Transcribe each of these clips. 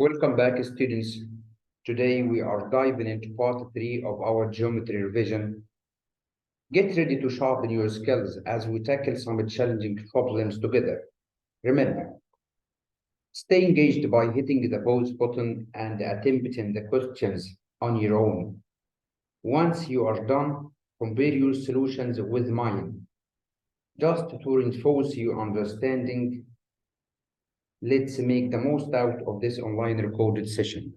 Welcome back, students. Today we are diving into part 3 of our geometry revision. Get ready to sharpen your skills as we tackle some challenging problems together. Remember, stay engaged by hitting the pause button and attempting the questions on your own. Once you are done, compare your solutions with mine. Just to reinforce your understanding, let's make the most out of this online recorded session.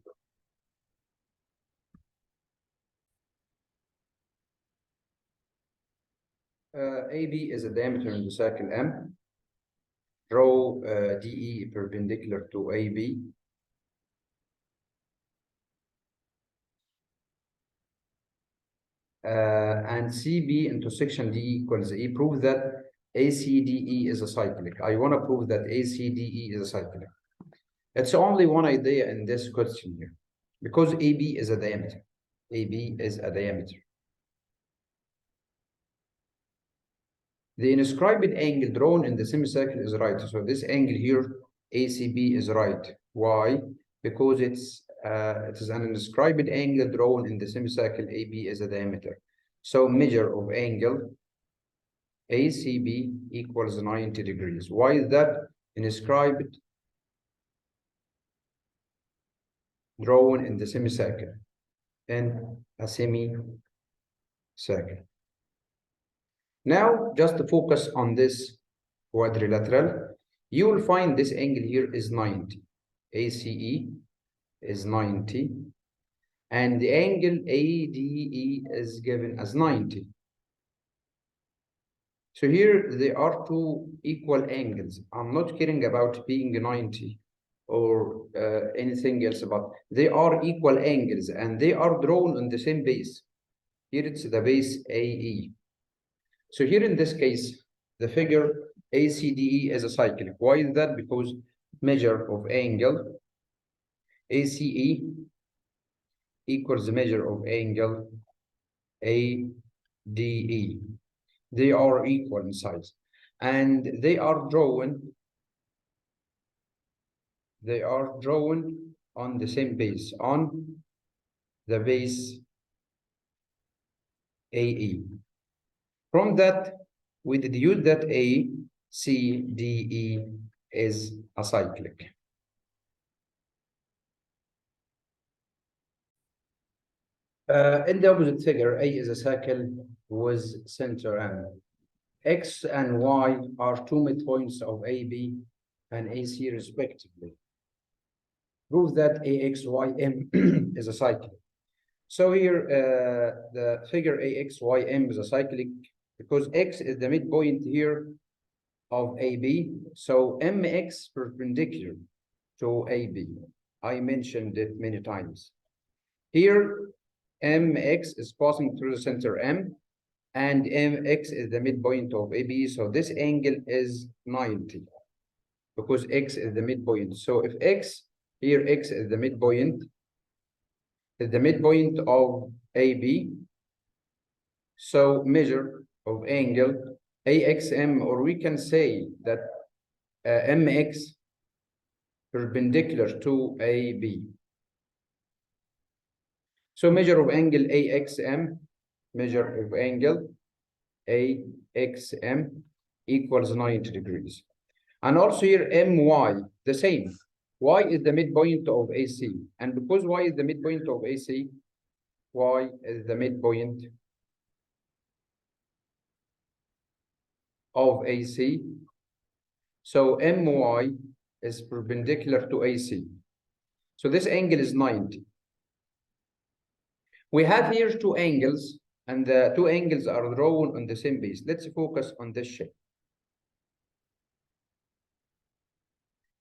AB is a diameter in the circle M. Draw DE perpendicular to AB. And CB intersection DE equals E. Prove that ACDE is a cyclic. I want to prove that ACDE is a cyclic. It's only one idea in this question here, because AB is a diameter. AB is a diameter. The inscribed angle drawn in the semicircle is right. So this angle here, ACB, is right. Why? Because it is an inscribed angle drawn in the semicircle. AB is a diameter. So measure of angle ACB equals 90 degrees. Why is that? Inscribed drawn in the semicircle, in a semicircle. Now, just to focus on this quadrilateral, you will find this angle here is 90. ACE is 90. And the angle ADE is given as 90. So here there are two equal angles. I'm not caring about being 90 or anything else, but they are equal angles and they are drawn on the same base. Here it's the base AE. So here in this case, the figure ACDE is a cyclic. Why is that? Because measure of angle ACE equals the measure of angle ADE. They are equal in size. And they are drawn on the same base, on the base AE. From that, we deduce that ACDE is a cyclic. In the opposite figure, A is a circle with center M. X and Y are two midpoints of AB and AC respectively. Prove that AXYM is a cyclic. So here, the figure AXYM is a cyclic because X is the midpoint here of AB. So MX perpendicular to AB. I mentioned it many times. Here, MX is passing through the center M, and MX is the midpoint of AB. So this angle is 90 because X is the midpoint. So if X, here X is the midpoint of AB. So measure of angle AXM, or we can say that MX perpendicular to AB. So measure of angle AXM, measure of angle AXM equals 90 degrees. And also here MY, the same. Y is the midpoint of AC. And because Y is the midpoint of AC, Y is the midpoint of AC. So MY is perpendicular to AC. So this angle is 90. We have here two angles, and the two angles are drawn on the same base. Let's focus on this shape.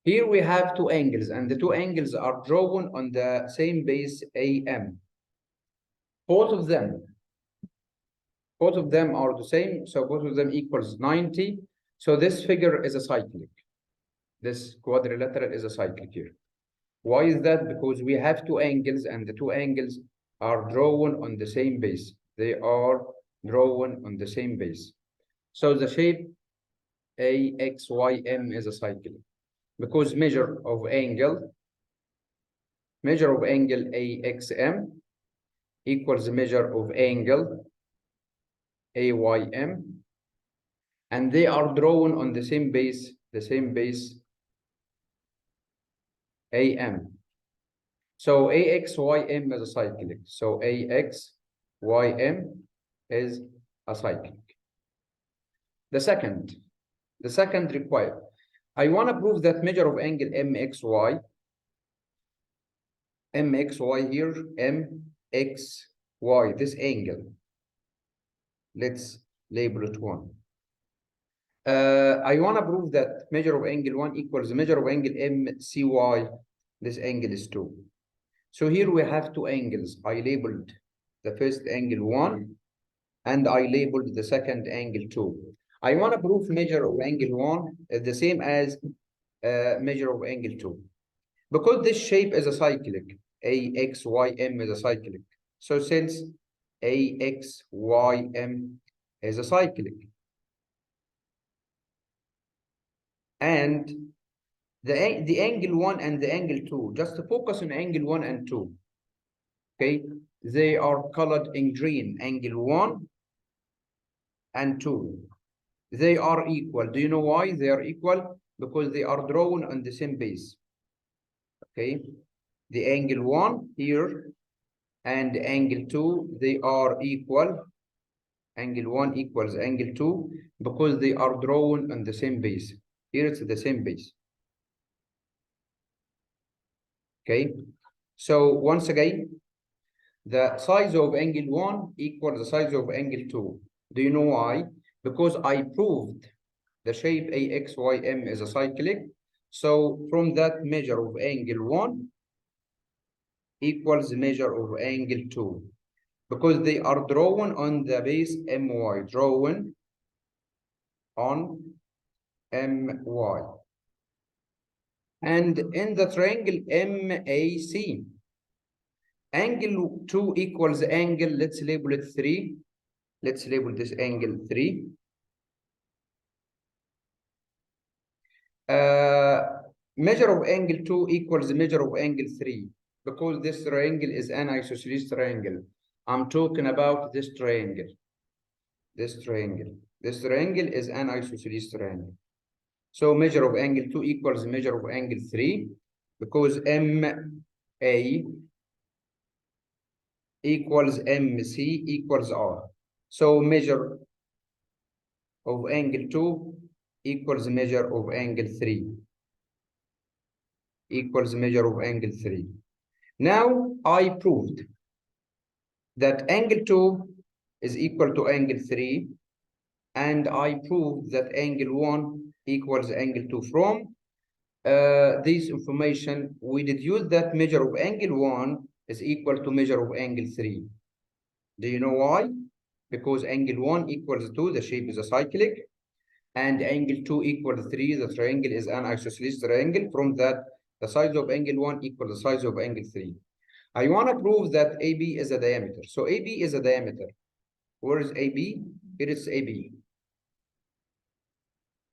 Here we have two angles, and the two angles are drawn on the same base AM. Both of them are the same, so both of them equals 90. So this figure is a cyclic. This quadrilateral is a cyclic here. Why is that? Because we have two angles, and the two angles are drawn on the same base. They are drawn on the same base. So the shape AXYM is a cyclic because measure of angle measure of angle AXM equals the measure of angle AYM, and they are drawn on the same base AM. So AXYM is a cyclic. So AXYM is a cyclic. The second required. I want to prove that measure of angle MXY here, MXY, this angle. Let's label it 1. I want to prove that measure of angle 1 equals the measure of angle MCY. This angle is 2. So here we have two angles. I labeled the first angle 1 and I labeled the second angle 2. I want to prove measure of angle 1 is the same as measure of angle 2. Because this shape is a cyclic, AXYM is a cyclic. So since AXYM is a cyclic, and the angle 1 and the angle 2, just to focus on angle 1 and 2, okay? They are colored in green, angle 1 and 2. They are equal. Do you know why they are equal? Because they are drawn on the same base. Okay, the angle 1 here and angle 2, they are equal. Angle 1 equals angle 2 because they are drawn on the same base. Here it's the same base. Okay, so once again, the size of angle 1 equals the size of angle 2. Do you know why? Because I proved the shape AXYM is a cyclic. So from that, measure of angle 1 equals the measure of angle 2. Because they are drawn on the base MY, drawn on MY. And in the triangle MAC, angle 2 equals angle, let's label it 3. Let's label this angle 3. Measure of angle 2 equals the measure of angle 3. Because this triangle is an isosceles triangle. I'm talking about this triangle. This triangle is an isosceles triangle. So measure of angle 2 equals measure of angle 3 because MA equals MC equals R. So measure of angle 2 equals measure of angle 3 equals measure of angle 3. Now I proved that angle 2 is equal to angle 3, and I proved that angle 1 equals angle 2. From this information, we deduce that measure of angle 1 is equal to measure of angle 3. Do you know why? Because angle 1 equals 2, the shape is a cyclic, and angle 2 equals 3, the triangle is an isosceles triangle. From that, the size of angle 1 equals the size of angle 3. I want to prove that AB is a diameter. So AB is a diameter. Where is AB? Here is AB.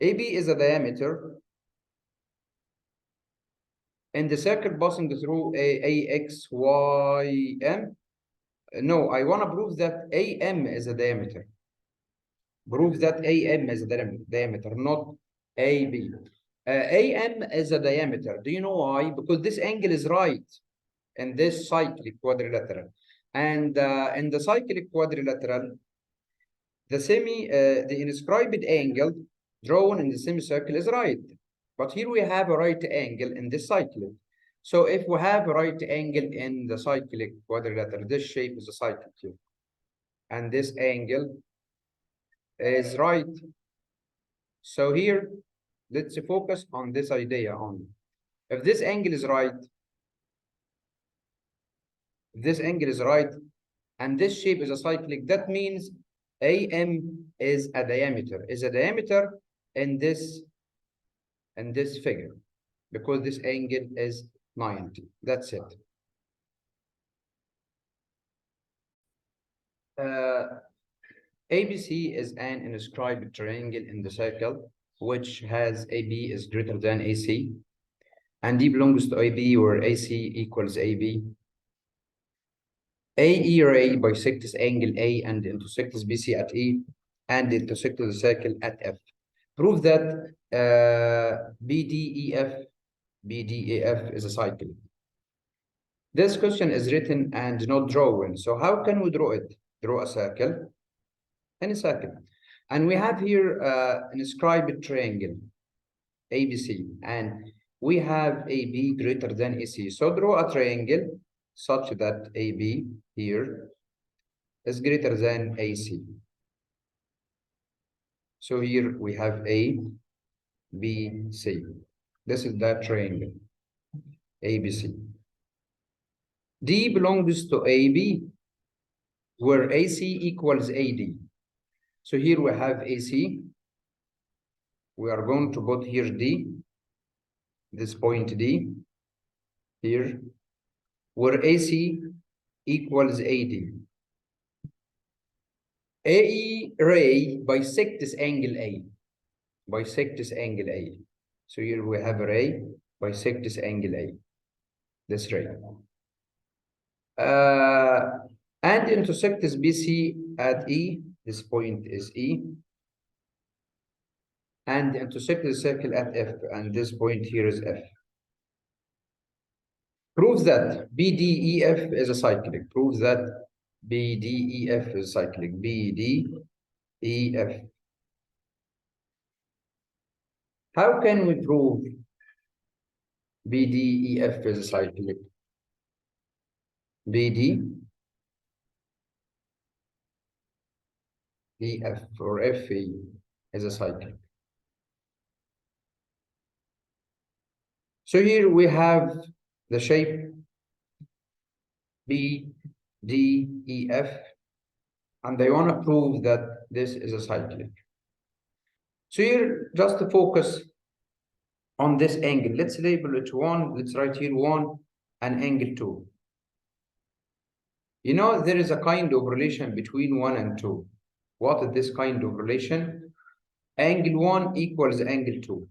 AB is a diameter in the circle passing through AXYM. No, I want to prove that AM is a diameter. Prove that AM is a diameter, not AB. AM is a diameter. Do you know why? Because this angle is right in this cyclic quadrilateral. And in the cyclic quadrilateral, the inscribed angle drawn in the semicircle is right. But here we have a right angle in this cyclic. So if we have a right angle in the cyclic quadrilateral, this shape is a cyclic here. And this angle is right. So here, let's focus on this idea only. If this angle is right, and this shape is a cyclic, that means AM is a diameter, in this figure, because this angle is 90. That's it. ABC is an inscribed triangle in the circle, which has AB is greater than AC. and D belongs to AB, where AC equals AB. AE ray bisects angle A and intersects BC at E and intersects the circle at F. Prove that BDEF is a cycle. This question is written and not drawn. So how can we draw it? Draw a circle, any circle. And we have here an inscribed triangle, ABC, and we have AB greater than AC. So draw a triangle such that AB here is greater than AC. So here we have A, B, C. This is that triangle, ABC. D belongs to AB, where AC equals AD. So here we have AC. We are going to put here D, this point D, here, where AC equals AD. AE ray bisects angle A, bisects angle A. So here we have a ray bisects angle A, this ray. And intersects BC at E, this point is E, and intersect the circle at F, and this point here is F. Proves that BDEF is a cyclic. Proves that BDEF is cyclic. BDEF. How can we prove BDEF is a cyclic? BDEF or FE is a cyclic. So here we have the shape BDEF, and I want to prove that this is a cyclic. So here, just to focus on this angle, let's label it 1, let's write here 1 and angle 2. You know, there is a kind of relation between 1 and 2. What is this kind of relation? Angle 1 equals angle 2.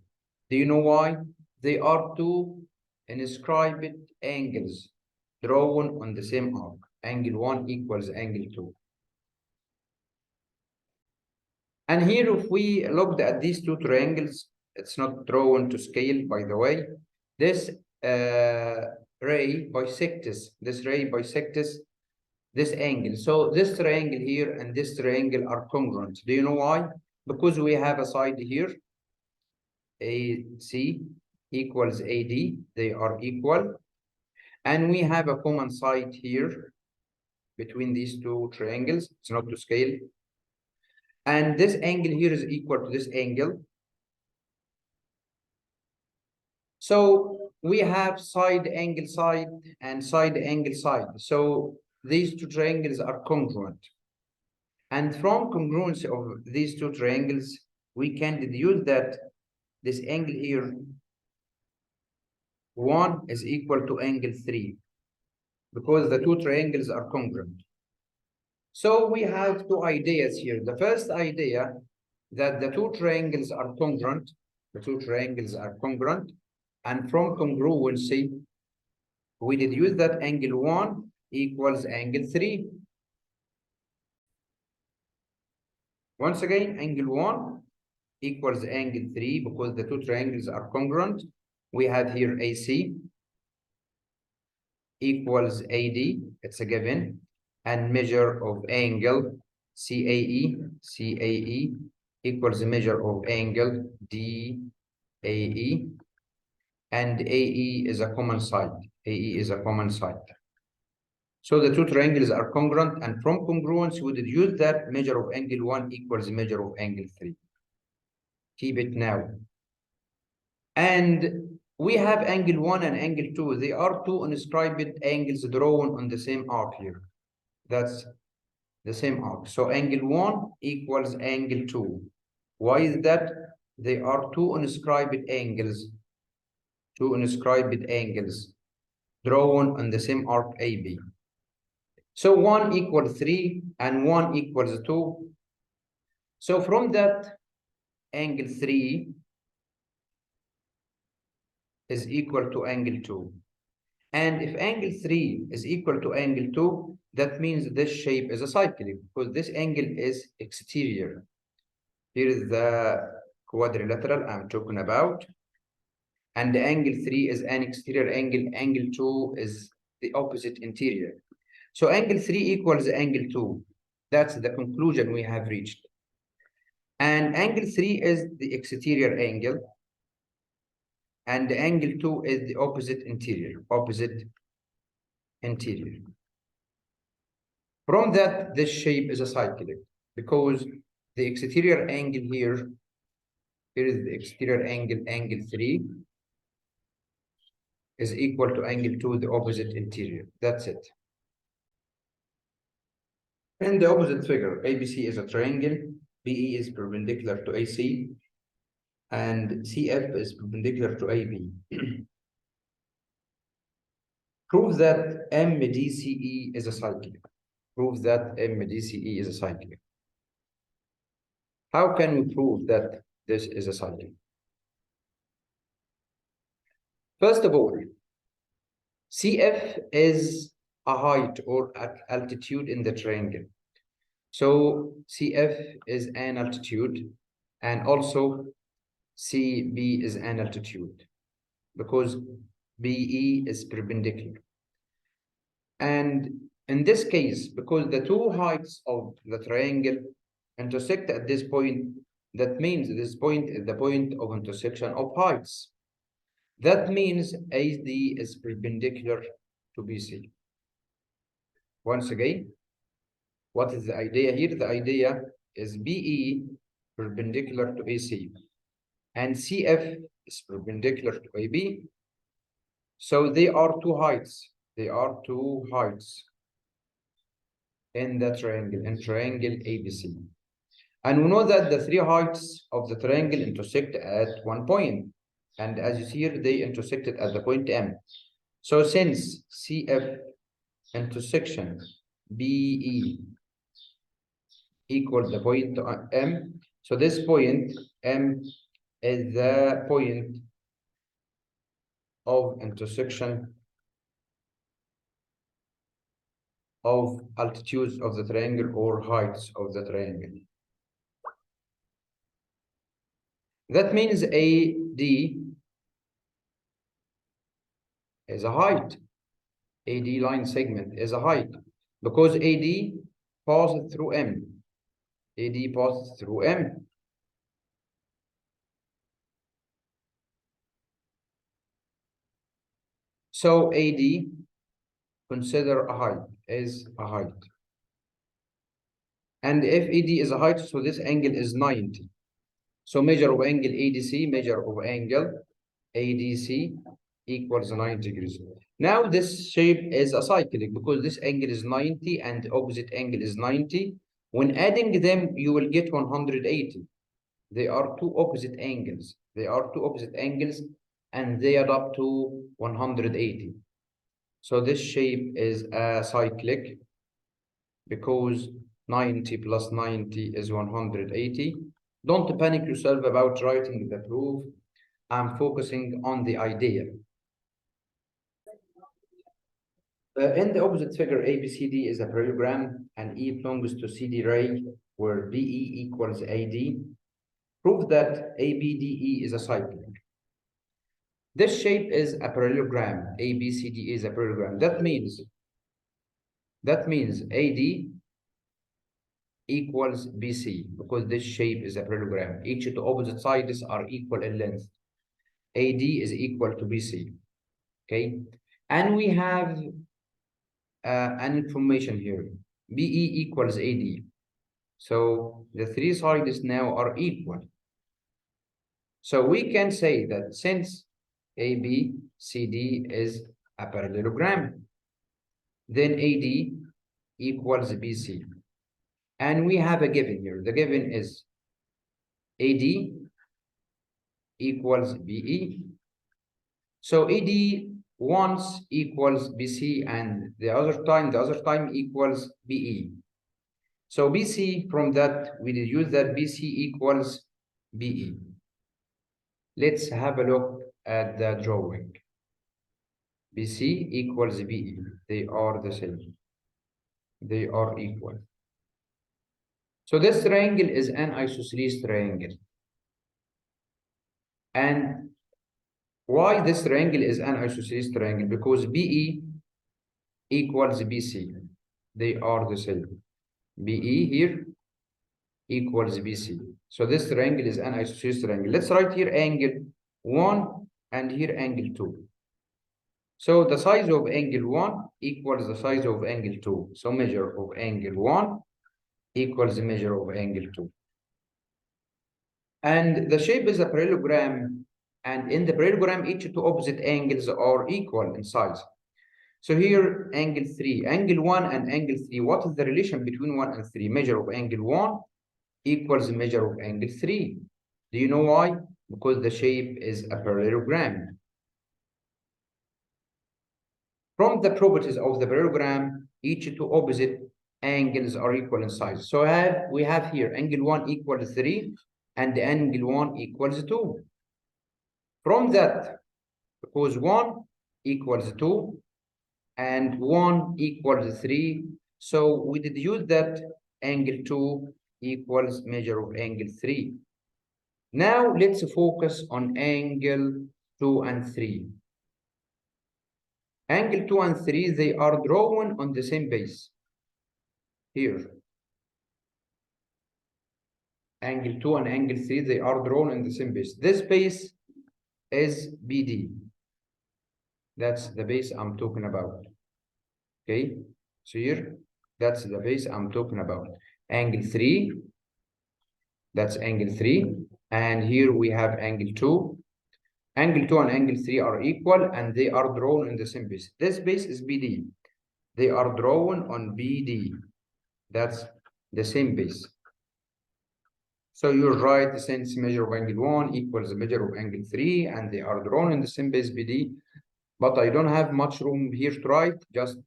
Do you know why? They are two inscribed angles drawn on the same arc. Angle 1 equals angle 2. And here, if we looked at these two triangles, it's not drawn to scale, by the way. This ray bisects this angle. So this triangle here and this triangle are congruent. Do you know why? Because we have a side here, AC equals AD, they are equal. And we have a common side here between these two triangles. It's not to scale. And this angle here is equal to this angle. So we have side angle side and side angle side. So these two triangles are congruent. And from congruency of these two triangles, we can deduce that this angle here, 1 is equal to angle 3, because the two triangles are congruent. So we have two ideas here. The first idea, that the two triangles are congruent, and from congruency, we deduce that angle 1 equals angle 3. Once again, angle 1 equals angle 3 because the two triangles are congruent. We have here AC equals AD, it's a given, and measure of angle CAE equals the measure of angle DAE, and AE is a common side. So the two triangles are congruent, and from congruence, we deduce that measure of angle 1 equals the measure of angle 3. Keep it now. And we have angle 1 and angle 2. They are two inscribed angles drawn on the same arc here. That's the same arc. So angle 1 equals angle 2. Why is that? They are two inscribed angles drawn on the same arc AB. So 1 equals 3 and 1 equals 2. So from that, angle 3 is equal to angle 2. And if angle 3 is equal to angle 2, that means this shape is a cyclic because this angle is exterior. Here is the quadrilateral I'm talking about. And the angle 3 is an exterior angle. Angle 2 is the opposite interior. So angle 3 equals angle 2. That's the conclusion we have reached. And angle 3 is the exterior angle. And the angle 2 is the opposite interior. From that, this shape is a cyclic because the exterior angle here is the exterior angle, angle 3 is equal to angle 2, the opposite interior. That's it. In the opposite figure, ABC is a triangle, BE is perpendicular to AC, and CF is perpendicular to AB. Prove that MDCE is a cyclic. Prove that MDCE is a cyclic. How can we prove that this is a cyclic? First of all, CF is a height or altitude in the triangle. So CF is an altitude, and also CB is an altitude because BE is perpendicular. And in this case, because the two heights of the triangle intersect at this point, that means this point is the point of intersection of heights. That means AD is perpendicular to BC. Once again, what is the idea here? The idea is BE perpendicular to AC and CF is perpendicular to AB. So they are two heights. They are two heights in the triangle, in triangle ABC. And we know that the three heights of the triangle intersect at one point. And as you see here, they intersected at the point M. So since CF intersection BE equals the point M, so this point M is the point of intersection of altitudes of the triangle or heights of the triangle. That means AD is a height. AD line segment is a height because AD passes through M. AD passes through M. So AD, consider a height, is a height. And if AD is a height, so this angle is 90. So measure of angle ADC, measure of angle ADC equals 90 degrees. Now this shape is a cyclic because this angle is 90 and the opposite angle is 90. When adding them, you will get 180. They are two opposite angles. They are two opposite angles and they add up to 180. So this shape is a cyclic because 90 plus 90 is 180. Don't panic yourself about writing the proof. I'm focusing on the idea. In the opposite figure, ABCD is a parallelogram and E belongs to CD ray where BE equals AD. Prove that ABDE is a cyclic. This shape is a parallelogram. ABCD is a parallelogram. That means AD equals BC because this shape is a parallelogram. Each of the opposite sides are equal in length. AD is equal to BC. Okay, and we have an information here. BE equals AD. So the three sides now are equal. So we can say that since ABCD is a parallelogram, then AD equals BC. And we have a given here. The given is AD equals BE. So AD once equals BC and the other time equals BE. So BC, from that, we deduce that BC equals BE. Let's have a look at the drawing. BC equals BE. They are the same. They are equal. So this triangle is an isosceles triangle. And why this triangle is an isosceles triangle? Because BE equals BC. They are the same. BE here equals BC. So this triangle is an isosceles triangle. Let's write here angle 1 and here angle 2. So the size of angle 1 equals the size of angle 2. So measure of angle 1 equals the measure of angle 2. And the shape is a parallelogram. And in the parallelogram, each two opposite angles are equal in size. So here, angle 3, angle 1 and angle 3. What is the relation between 1 and 3? Measure of angle 1 equals the measure of angle 3. Do you know why? Because the shape is a parallelogram. From the properties of the parallelogram, each two opposite angles are equal in size. So we have here angle 1 equals 3 and angle 1 equals 2. From that, because 1 equals 2 and 1 equals 3, so we deduce that angle 2 equals measure of angle 3. Now let's focus on angle 2 and 3. Angle 2 and 3, they are drawn on the same base. Here. Angle 2 and angle 3, they are drawn on the same base. This base is BD. That's the base I'm talking about. Okay, so here, that's the base I'm talking about. Angle 3, that's angle 3. And here we have angle 2. Angle 2 and angle 3 are equal and they are drawn in the same base. This base is BD. They are drawn on BD. That's the same base. So you write the sense measure of angle 1 equals the measure of angle 3, and they are drawn in the same base BD. But I don't have much room here to write. Just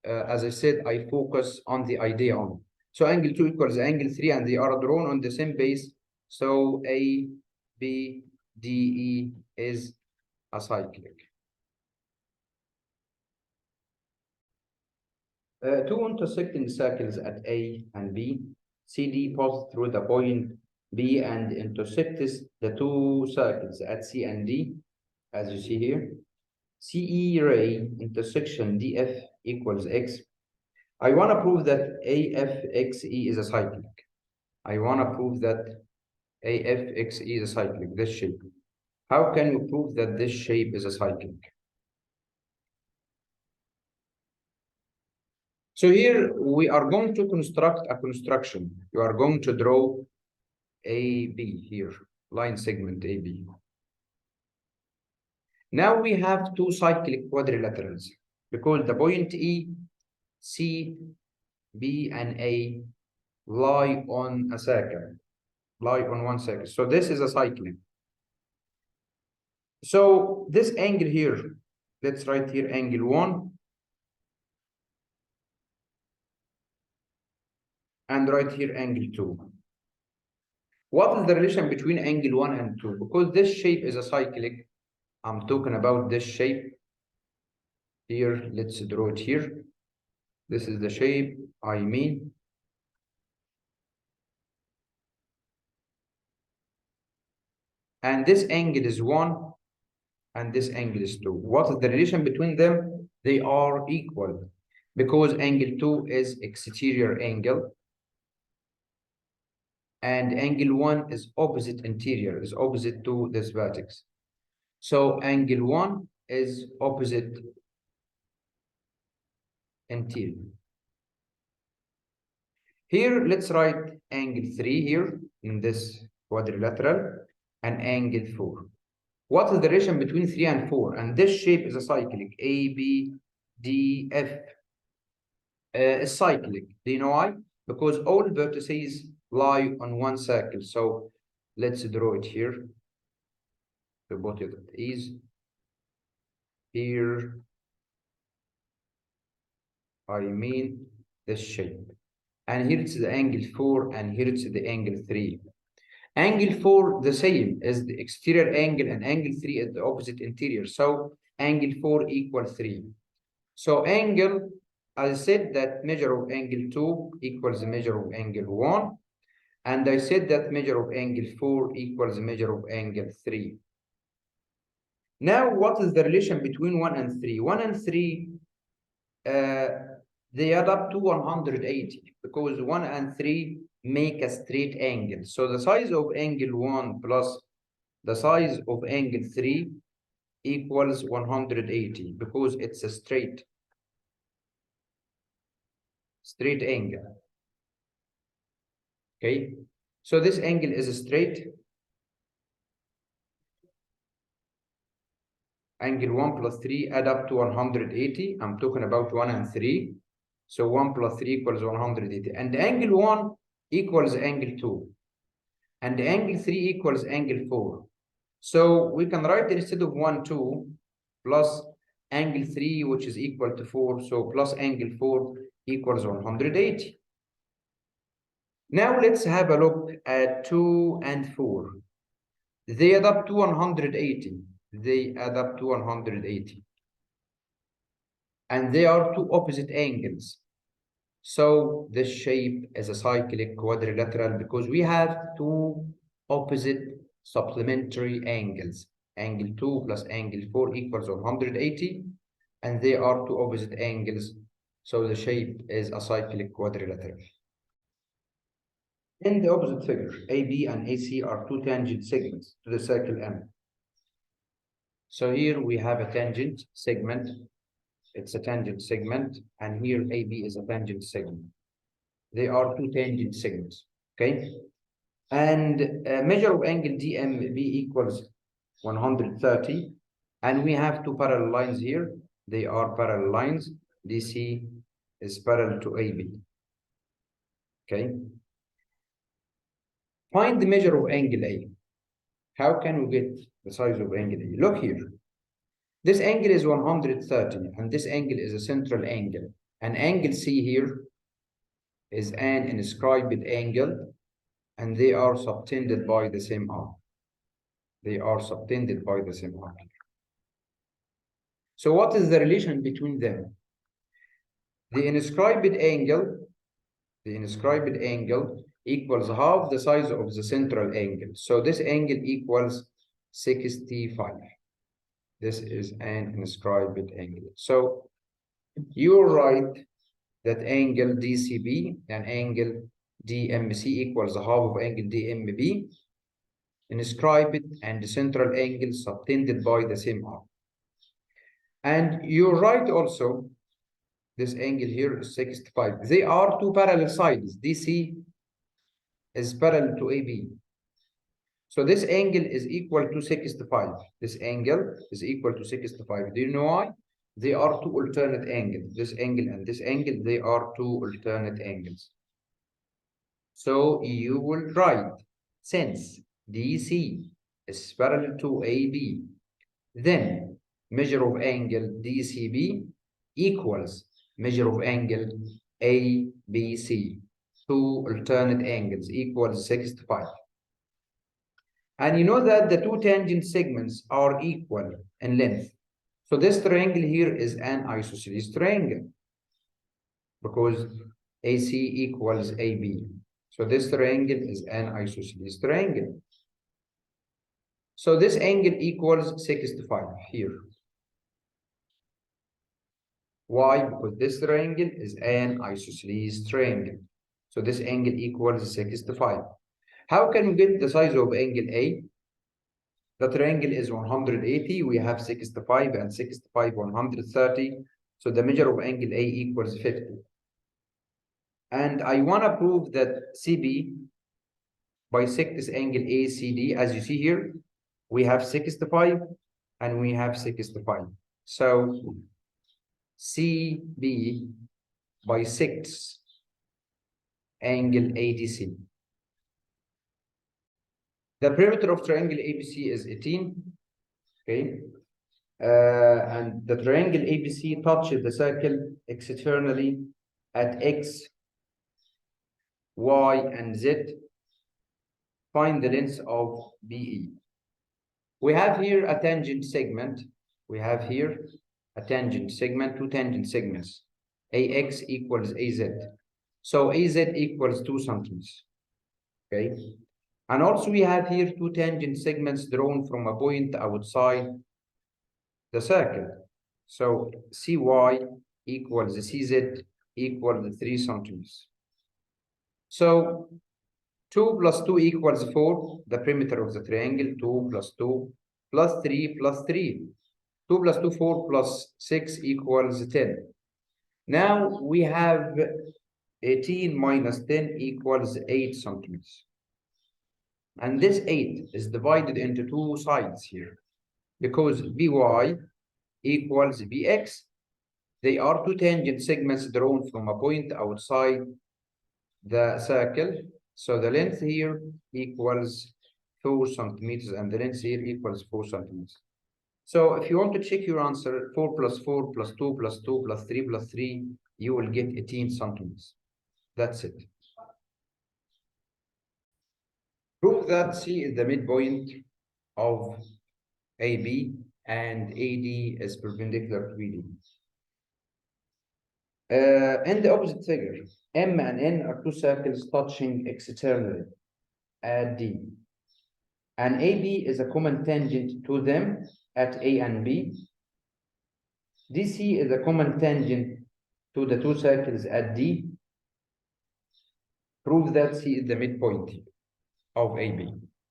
as I said, I focus on the idea only. So angle 2 equals angle 3, and they are drawn on the same base. So A, B, D, E is acyclic. Two intersecting circles at A and B. CD passes through the point B and intersects the two circles at C and D, as you see here. CE ray intersection DF equals X. I want to prove that AFXE is a cyclic. I want to prove that AFXE is a cyclic, this shape. How can you prove that this shape is a cyclic? So here we are going to construct a construction. You are going to draw AB here, line segment AB. Now we have two cyclic quadrilaterals because the point E, C, B, and A lie on a circle, lie on one circle. So this is a cyclic. So this angle here, let's write here angle 1 and write here angle 2. What is the relation between angle 1 and 2? Because this shape is a cyclic, I'm talking about this shape here. Let's draw it here. This is the shape I mean. And this angle is 1 and this angle is 2. What is the relation between them? They are equal because angle 2 is exterior angle and angle 1 is opposite interior, is opposite to this vertex. So angle 1 is opposite interior. Here, let's write angle 3 here in this quadrilateral and angle 4. What is the relation between 3 and 4? And this shape is a cyclic, A, B, D, F. Is cyclic. Do you know why? Because all vertices lie on one circle. So let's draw it here. To put it at ease. Here, I mean this shape. And here it's the angle 4 and here it's the angle 3. Angle 4 the same as the exterior angle, and angle 3 is the opposite interior. So angle 4 equals 3. So angle, I said that measure of angle 2 equals the measure of angle 1. And I said that measure of angle 4 equals the measure of angle 3. Now, what is the relation between 1 and 3? 1 and 3, they add up to 180 because 1 and 3 make a straight angle. So the size of angle 1 plus the size of angle 3 equals 180 because it's a straight angle. Okay, so this angle is straight. Angle 1 plus 3 add up to 180. I'm talking about 1 and 3. So 1 plus 3 equals 180. And angle 1 equals angle 2. And angle 3 equals angle 4. So we can write instead of 1, 2 plus angle 3, which is equal to 4. So plus angle 4 equals 180. Now let's have a look at 2 and 4. They add up to 180. They add up to 180. And they are two opposite angles. So this shape is a cyclic quadrilateral because we have two opposite supplementary angles. Angle 2 plus angle 4 equals 180. And they are two opposite angles. So the shape is a cyclic quadrilateral. In the opposite figure, AB and AC are two tangent segments to the circle M. So here we have a tangent segment. It's a tangent segment, and here AB is a tangent segment. They are two tangent segments, okay? And measure of angle DMB equals 130, and we have two parallel lines here. They are parallel lines. DC is parallel to AB, okay? Find the measure of angle A. How can we get the size of angle A? Look here. This angle is 130, and this angle is a central angle. And angle C here is an inscribed angle, and they are subtended by the same arc. They are subtended by the same arc. So what is the relation between them? The inscribed angle equals half the size of the central angle. So this angle equals 65. This is an inscribed angle. So you write that angle DCB and angle DMC equals half of angle DMB, inscribed and the central angle subtended by the same arc. And you write also this angle here is 65. They are two parallel sides. DC is parallel to AB. So this angle is equal to 65. This angle is equal to 65. Do you know why? They are two alternate angles. This angle and this angle, they are two alternate angles. So you will write, since DC is parallel to AB, then measure of angle DCB equals measure of angle ABC. Two alternate angles equals 65. And you know that the two tangent segments are equal in length. So this triangle here is an isosceles triangle because AC equals AB. So this triangle is an isosceles triangle. So this angle equals 65 here. Why? Because this triangle is an isosceles triangle. So this angle equals 65. How can we get the size of angle A? The triangle is 180. We have 65 and 65, 130. So the measure of angle A equals 50. And I want to prove that CB bisect this angle ACD. As you see here, we have 65 and we have 65. So CB bisects angle ADC. The perimeter of triangle ABC is 18. Okay. And the triangle ABC touches the circle externally at X, Y, and Z. find the length of BE. We have here a tangent segment. We have here a tangent segment, two tangent segments. AX equals AZ. So AZ equals 2 centimeters. Okay. And also we have here two tangent segments drawn from a point outside the circle. So CY equals CZ equals 3 centimeters. So 2 plus 2 equals 4, the perimeter of the triangle, 2 plus 2 plus 3 plus 3. 2 plus 2, 4 plus 6 equals 10. Now we have 18 minus 10 equals 8 centimeters. And this 8 is divided into two sides here because By equals Bx. They are two tangent segments drawn from a point outside the circle. So the length here equals 4 centimeters and the length here equals 4 centimeters. So if you want to check your answer, 4 plus 4 plus 2 plus 2 plus 3 plus 3, you will get 18 centimeters. That's it. Prove that C is the midpoint of AB and AD is perpendicular to BD. In the opposite figure, M and N are two circles touching externally at D. And AB is a common tangent to them at A and B. DC is a common tangent to the two circles at D. Prove that C is the midpoint of AB.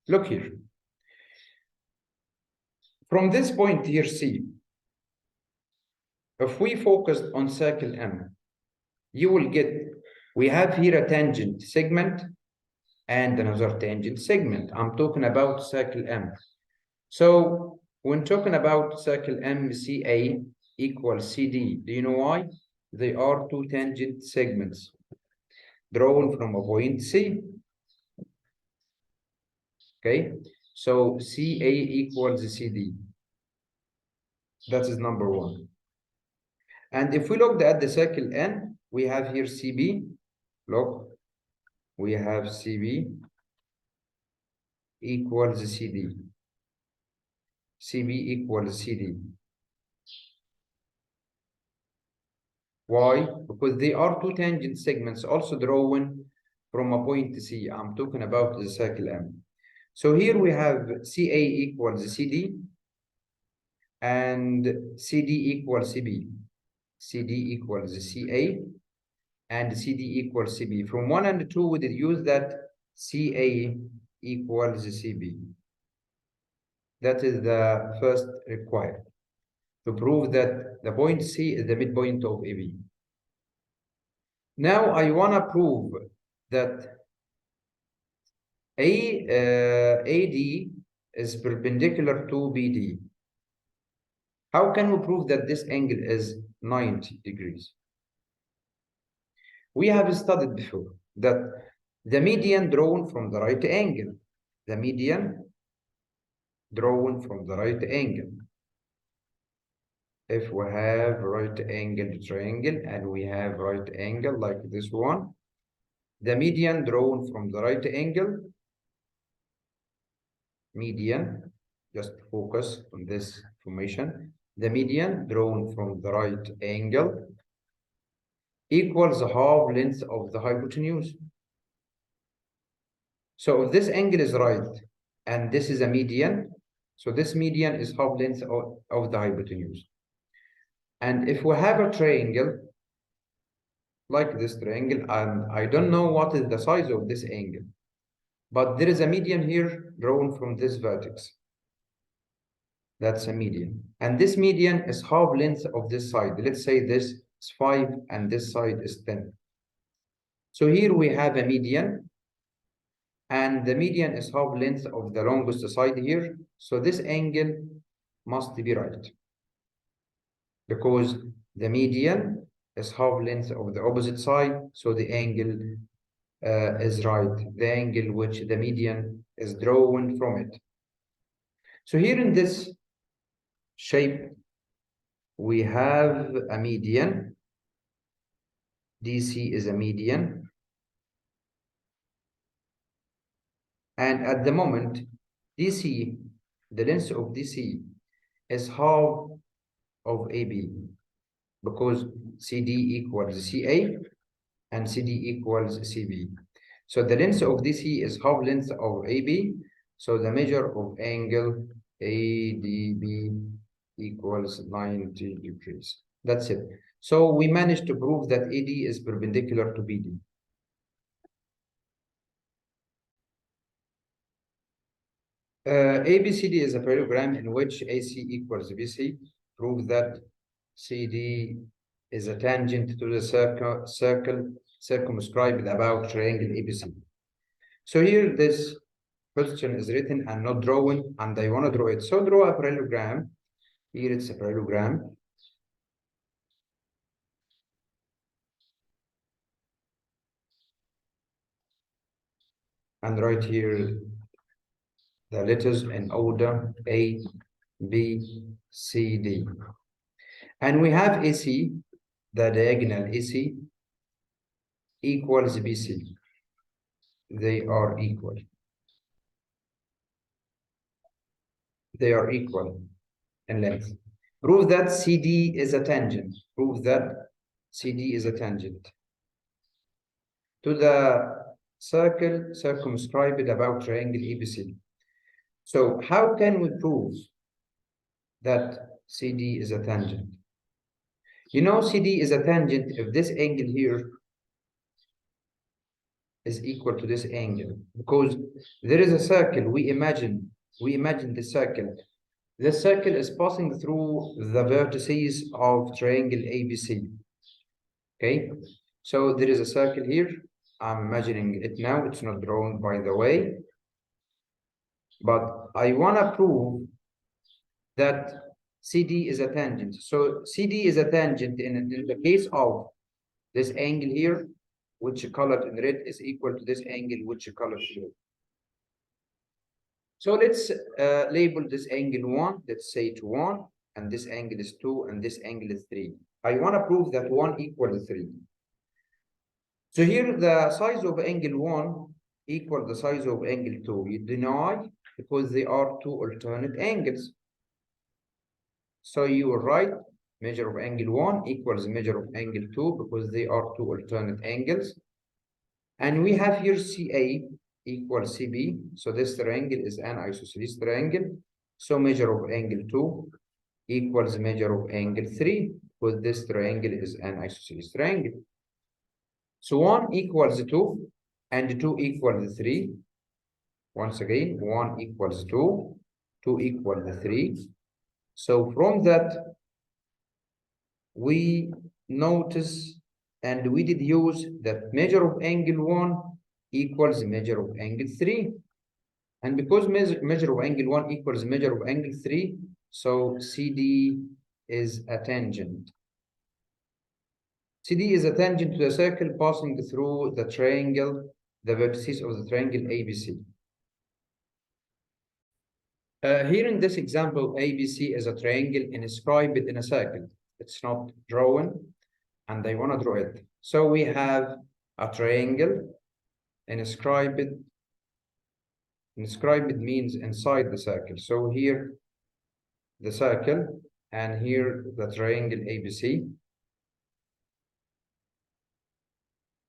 Look here. From this point here, C, if we focus on circle M, you will get, we have here a tangent segment and another tangent segment. I'm talking about circle M. So when talking about circle MCA equals CD, do you know why? They are two tangent segments drawn from a point C. Okay, so CA equals CD. That is number one. And if we look at the circle N, we have here CB. Look, we have CB equals CD. CB equals CD. Why? Because they are two tangent segments also drawn from a point C. I'm talking about the circle M. So here we have CA equals CD and CD equals CB. CD equals CA and CD equals CB. From 1 and 2, we deduce that CA equals CB. That is the first required to prove that the point C is the midpoint of AB. Now I want to prove that AD is perpendicular to BD. How can we prove that this angle is 90 degrees? We have studied before that the median drawn from the right angle, the median drawn from the right angle. If we have right angle triangle and we have right angle like this one, the median drawn from the right angle, median, just focus on this formation, the median drawn from the right angle equals the half length of the hypotenuse. So if this angle is right and this is a median, so this median is half length of the hypotenuse. And if we have a triangle like this triangle, and I don't know what is the size of this angle, but there is a median here drawn from this vertex. That's a median. And this median is half length of this side. Let's say this is 5 and this side is 10. So here we have a median, and the median is half length of the longest side here. So this angle must be right, because the median is half length of the opposite side, so the angle is right, the angle which the median is drawn from it. So here in this shape, we have a median. DC is a median. And at the moment, DC, the length of DC is half of AB because CD equals CA and CD equals CB. So the length of DC is half length of AB. So the measure of angle ADB equals 90 degrees. That's it. So we managed to prove that AD is perpendicular to BD. ABCD is a parallelogram in which AC equals BC. Prove that CD is a tangent to the circle circumscribed about triangle ABC. So here this question is written and not drawn, and I want to draw it. So draw a parallelogram. Here it's a parallelogram. And write here the letters in order A, B, C, D. And we have AC, the diagonal AC equals BC. They are equal. They are equal in length. Prove that CD is a tangent. Prove that CD is a tangent to the circle circumscribed about triangle ABC. So how can we prove that CD is a tangent? You know, CD is a tangent if this angle here is equal to this angle, because there is a circle. We imagine the circle. The circle is passing through the vertices of triangle ABC. Okay, so there is a circle here. I'm imagining it now. It's not drawn, by the way, but I want to prove that CD is a tangent. So CD is a tangent in the case of this angle here, which colored in red, is equal to this angle, which colored blue. So let's label this angle 1. Let's say it 1, and this angle is 2, and this angle is 3. I want to prove that 1 equals 3. So here the size of angle 1 equals the size of angle 2. You deny because they are two alternate angles. So you will write measure of angle 1 equals measure of angle 2 because they are two alternate angles. And we have here CA equals CB. So this triangle is an isosceles triangle. So measure of angle 2 equals measure of angle 3 because this triangle is an isosceles triangle. So 1 equals 2 and 2 equals 3. Once again, 1 equals 2, 2 equals 3. So from that, we notice and we deduce that measure of angle 1 equals measure of angle 3. And because measure of angle 1 equals measure of angle 3, so CD is a tangent. CD is a tangent to the circle passing through the triangle, the vertices of the triangle ABC. Here in this example, ABC is a triangle inscribed in a circle. It's not drawn, and I want to draw it. So we have a triangle inscribed. Inscribed means inside the circle. So here, the circle, and here the triangle ABC.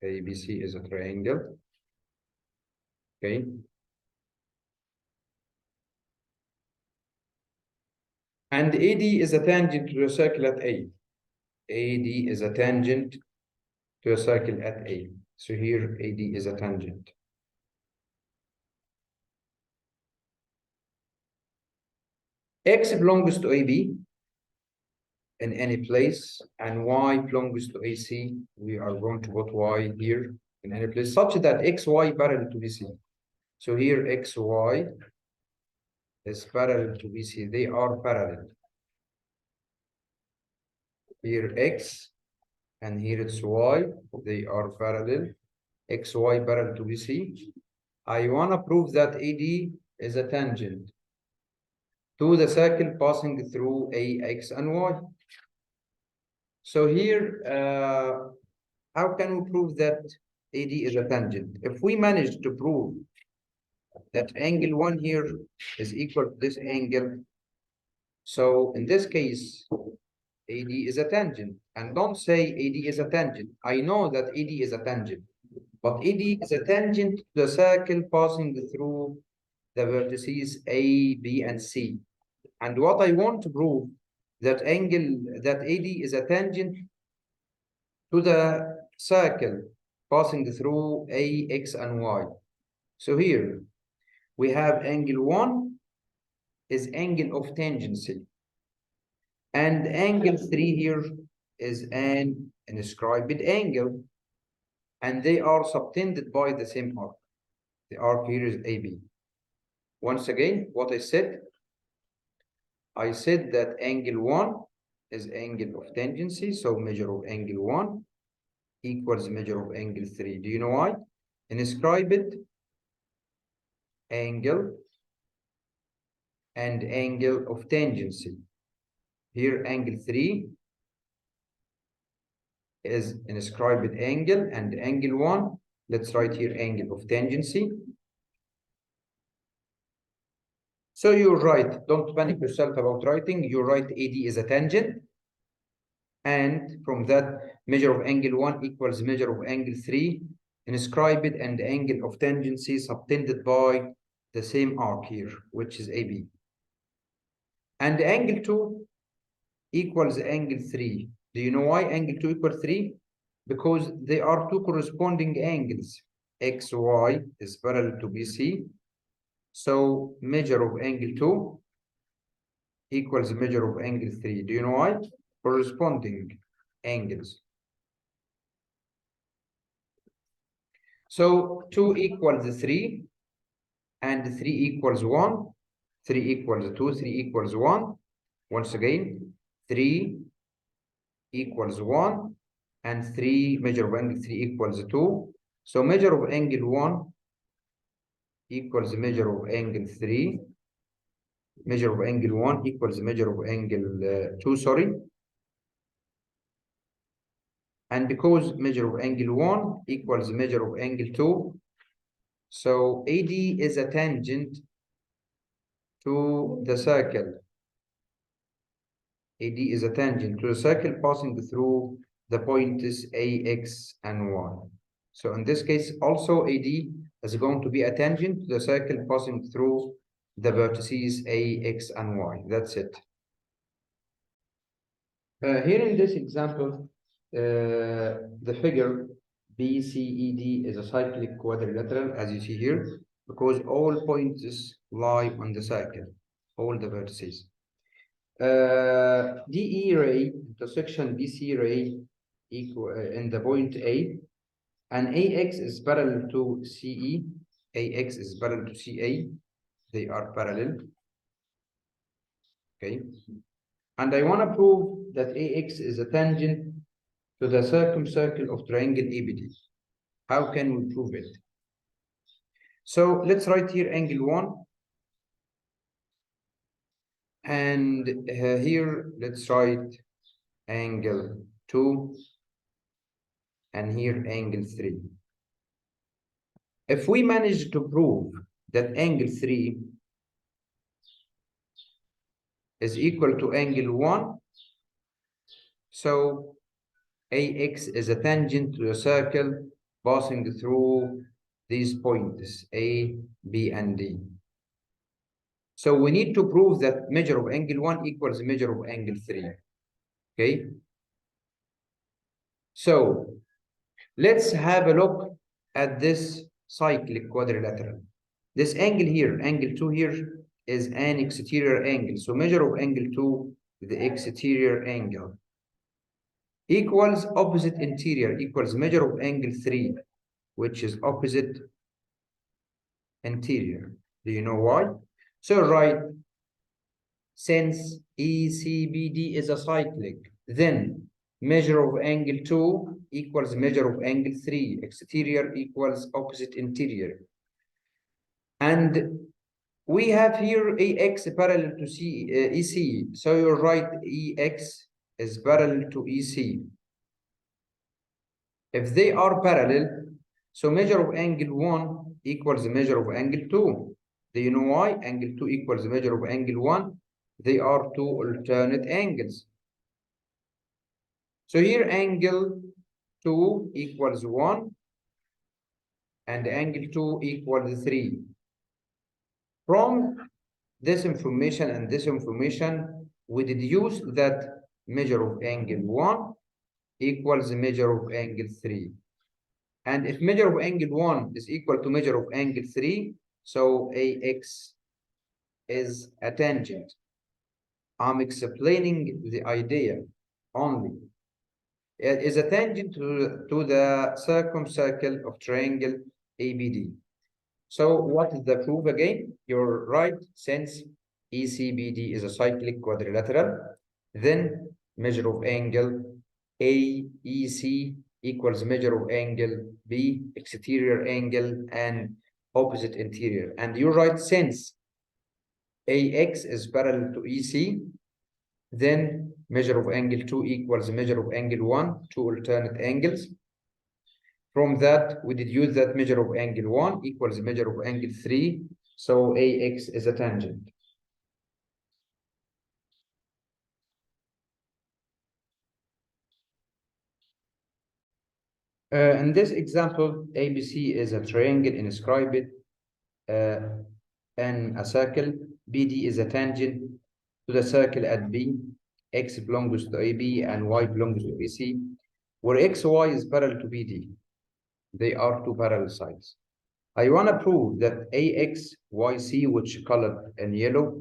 ABC is a triangle. Okay. And AD is a tangent to the circle at A. AD is a tangent to a circle at A. So here AD is a tangent. X belongs to AB in any place, and Y belongs to AC. We are going to put Y here in any place, such that XY parallel to BC. So here XY is parallel to BC. They are parallel. Here X and here it's Y. They are parallel. XY parallel to BC. I want to prove that AD is a tangent to the circle passing through A, X, and Y. So here, how can we prove that AD is a tangent? If we manage to prove that angle 1 here is equal to this angle. So in this case, AD is a tangent. And don't say AD is a tangent. I know that AD is a tangent, but AD is a tangent to the circle passing through the vertices A, B, and C. And what I want to prove that AD is a tangent to the circle passing through A, X, and Y. So here we have angle 1 is angle of tangency. And angle 3 here is an inscribed angle. And they are subtended by the same arc. The arc here is AB. Once again, what I said that angle 1 is angle of tangency. So measure of angle 1 equals measure of angle 3. Do you know why? Inscribed angle and angle of tangency. Here angle 3 is inscribed angle, and angle 1, let's write here angle of tangency. So you're right, don't panic yourself about writing. You write AD is a tangent, and from that measure of angle 1 equals measure of angle 3, inscribed and angle of tangency subtended by the same arc here, which is AB. And angle 2 equals angle 3. Do you know why angle 2 equals 3? Because they are two corresponding angles. XY is parallel to BC. So measure of angle 2 equals measure of angle 3. Do you know why? Corresponding angles. So 2 equals 3, and 3 equals 1. 3 equals 2, 3 equals 1. Once again, 3 equals 1, and 3 measure of angle 3 equals 2. So measure of angle 1 equals measure of angle 3. Measure of angle 1 equals measure of angle 2, sorry. And because measure of angle 1 equals measure of angle 2, so AD is a tangent to the circle. AD is a tangent to the circle passing through the points A, X, and Y. So in this case, also AD is going to be a tangent to the circle passing through the vertices A, X, and Y. That's it. Here in this example, the figure BCED is a cyclic quadrilateral, as you see here, because all points lie on the circle, all the vertices. DE ray intersection BC ray equal in the point A, and AX is parallel to CE. AX is parallel to CA. They are parallel. Okay. And I want to prove that AX is a tangent to the circumcircle of triangle ABD. How can we prove it? So let's write here angle 1. And here let's write angle 2. And here angle 3. If we manage to prove that angle 3 is equal to angle 1, so AX is a tangent to the circle passing through these points A, B, and D. So we need to prove that measure of angle 1 equals measure of angle 3. Okay? So let's have a look at this cyclic quadrilateral. This angle here, angle 2 here, is an exterior angle. So measure of angle 2, the exterior angle, equals opposite interior, equals measure of angle 3, which is opposite interior. Do you know why? So right, since ECBD is a cyclic, then measure of angle 2 equals measure of angle 3. Exterior equals opposite interior. And we have here AX parallel to EC. So you write EX is parallel to EC. If they are parallel, so measure of angle 1 equals measure of angle 2. Do you know why? Angle 2 equals the measure of angle 1. They are two alternate angles. So here angle 2 equals 1 and angle 2 equals 3. From this information and this information, we deduce that measure of angle 1 equals the measure of angle 3. And if measure of angle 1 is equal to measure of angle 3, so AX is a tangent. I'm explaining the idea only. It is a tangent to the circumcircle of triangle ABD. So what is the proof again? You're right, since ECBD is a cyclic quadrilateral, then measure of angle AEC equals measure of angle B, exterior angle, and opposite interior. And you're right, since AX is parallel to EC, then measure of angle 2 equals measure of angle 1, two alternate angles. From that, we deduce that measure of angle 1 equals measure of angle 3, so AX is a tangent. In this example, ABC is a triangle inscribed in a circle. BD is a tangent to the circle at B. X belongs to AB and Y belongs to BC, where XY is parallel to BD. They are two parallel sides. I want to prove that AXYC, which colored in yellow,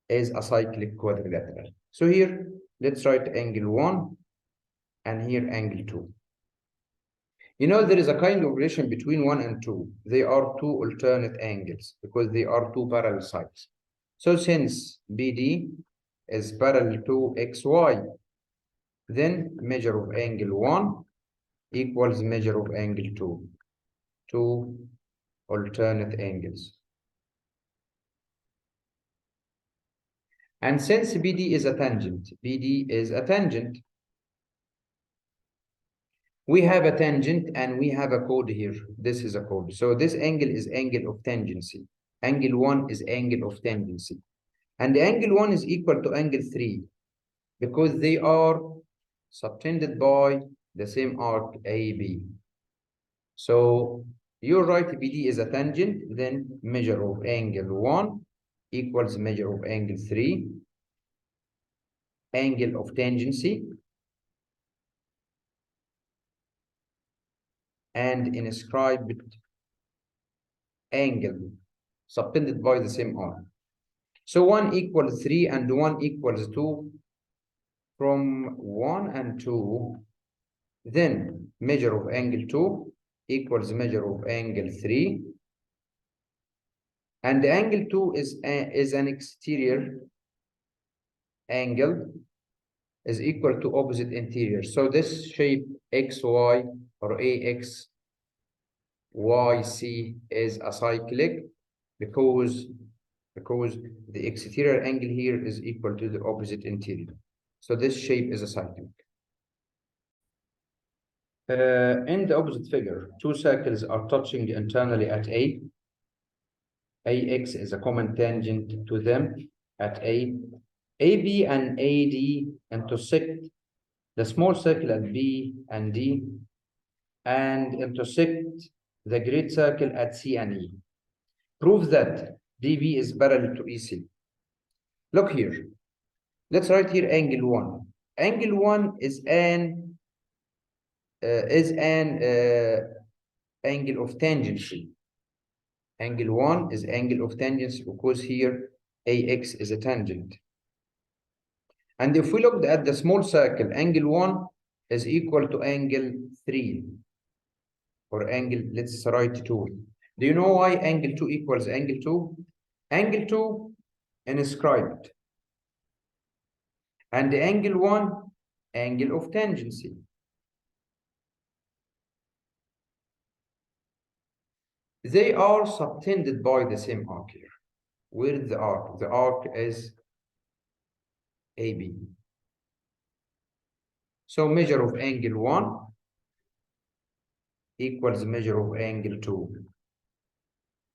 is a cyclic quadrilateral. So here, let's write angle 1 and here angle 2. You know, there is a kind of relation between 1 and 2. They are two alternate angles because they are two parallel sides. So since BD is parallel to XY, then measure of angle 1 equals measure of angle 2. Two alternate angles. And since BD is a tangent, we have a tangent and we have a chord here. This is a chord. So this angle is angle of tangency. Angle 1 is angle of tangency. And angle 1 is equal to angle 3 because they are subtended by the same arc AB. So you're right, BD is a tangent, then measure of angle 1 equals measure of angle 3, angle of tangency, and inscribed angle subtended by the same arc. So 1 equals 3 and 1 equals 2. From 1 and 2, then measure of angle 2 equals measure of angle 3. And the angle 2 is an exterior angle is equal to opposite interior. So this shape XY or AXYC is a cyclic because the exterior angle here is equal to the opposite interior. So this shape is a cyclic. In the opposite figure, two circles are touching internally at A. AX is a common tangent to them at A. AB and AD intersect the small circle at B and D and intersect the great circle at C and E. Prove that DB is parallel to EC. Look here. Let's write here angle 1. Angle 1 is an angle of tangency. Angle 1 is angle of tangency because here AX is a tangent. And if we look at the small circle, angle 1 is equal to angle 3. Or angle, let's write 2. Do you know why angle 2 equals angle 2? Angle 2 inscribed. And the angle 1, angle of tangency. They are subtended by the same arc here. Where is the arc? The arc is AB. So measure of angle 1 equals measure of angle 2.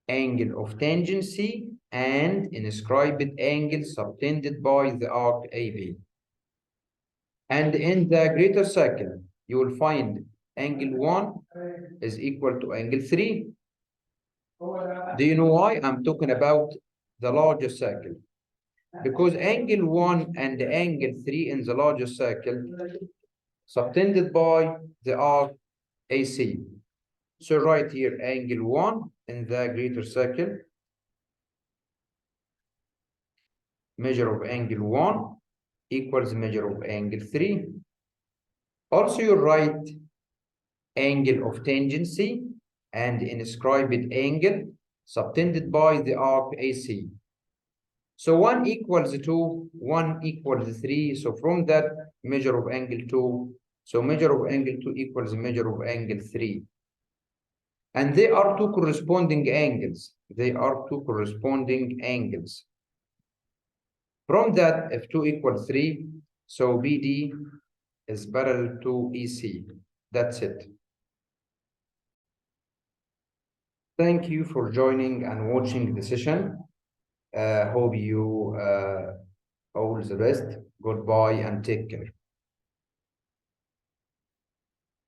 Angle of tangency and inscribed angle subtended by the arc AB. And in the greater circle, you will find angle 1 is equal to angle 3. Do you know why I'm talking about the larger circle? Because angle 1 and angle 3 in the larger circle subtended by the arc AC. So right here, angle 1 in the greater circle, measure of angle 1 equals measure of angle 3. Also, you write angle of tangency and inscribed angle subtended by the arc AC. So 1 equals 2, 1 equals 3. So from that, measure of angle 2. So measure of angle 2 equals measure of angle 3. And they are two corresponding angles. They are two corresponding angles. From that, if 2 equals 3, so BD is parallel to EC. That's it. Thank you for joining and watching the session. Hope you all the best. Goodbye and take care.